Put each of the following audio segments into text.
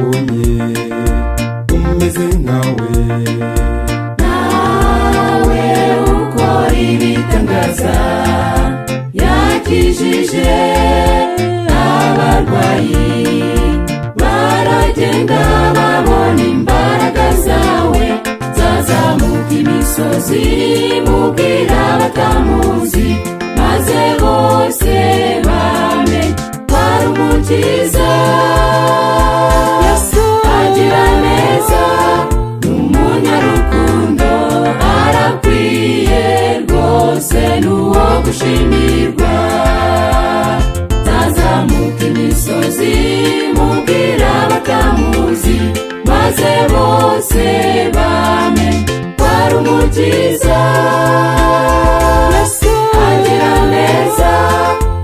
babonye umeze nkawe, nawe ukora ibitangaza, yakijije abarwayi, baragenda babona imbaraga zawe, zazamuka imisozi mubwira abatamuzi, maze bose bamenye wari umukiza. Yesu agira neza, n'umunyarukundo, arakwiye rwose n'uwo gushimirwa. Zazamuka imisozi mubwira abatamuzi, maze bose bamenye wari umukiza. Yesu agira neza,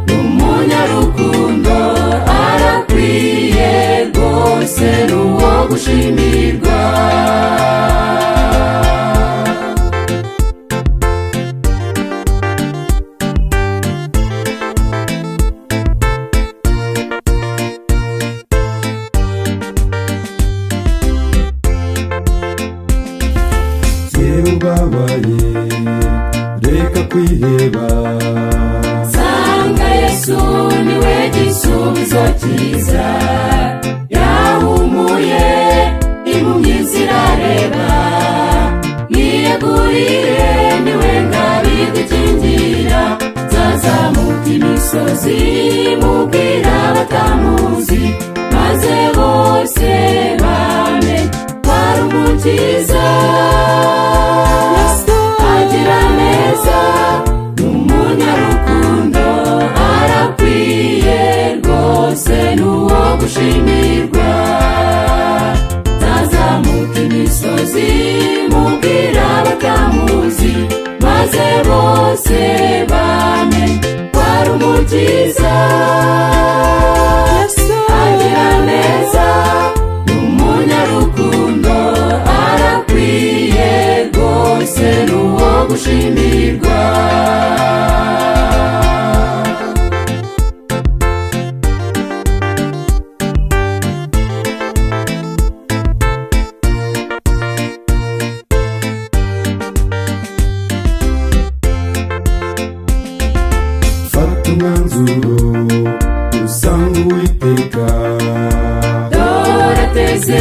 n'umunyarukundo, arakwiye rwose n'uwo gushimirwa. yewe ubabaye reka kwiheba, sanga Yesu niwe gisubizo cyiza, yahumuye impumyi zirareba, mwiyegurire niwe ngabo idukingira. Zazamuka imisozi mubwira abatamuzi, maze bose bamenye wari umukiza. Yesu agira neza, n'umunyarukundo, arakwiye rwose n'uwo gushimirwa. Zazamuka imisozi mubwira abatamuzi, maze bose bamenye wari umukiza. Yesu agira neza, n'umunyarukundo, arakwiye rwose n'uwo gushimirwa. fata umwanzuro usanga Uwiteka, dore ateze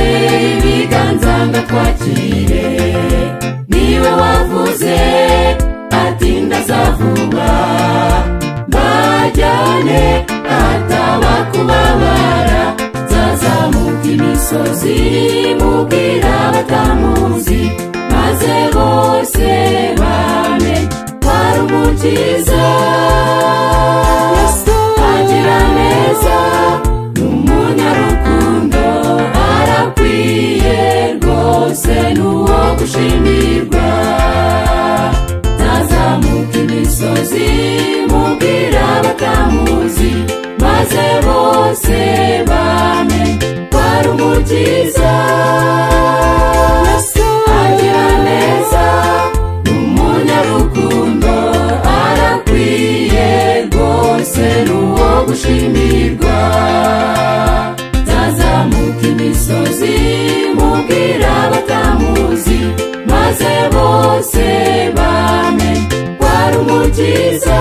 ibiganza ngo akwakire, niwe wavuze ati ndaza vuba, mbajyane ahataba kubabara. Zazamuka imisozi mubwira abatamuzi, maze bose bamenye wari umukiza. Yesu agira neza, n'umunyarukundo, arakwiye rwose n'uwo gushimirwa. Zazamuka imisozi mubwira abatamuzi, maze bose bamenye wari umukiza. Yesu agira neza, n'umunyarukundo, arakwiye rwose n'uwo gushimirwa. Zazamuka imisozi mubwira abatamuzi, maze bose bamenye wari umukiza.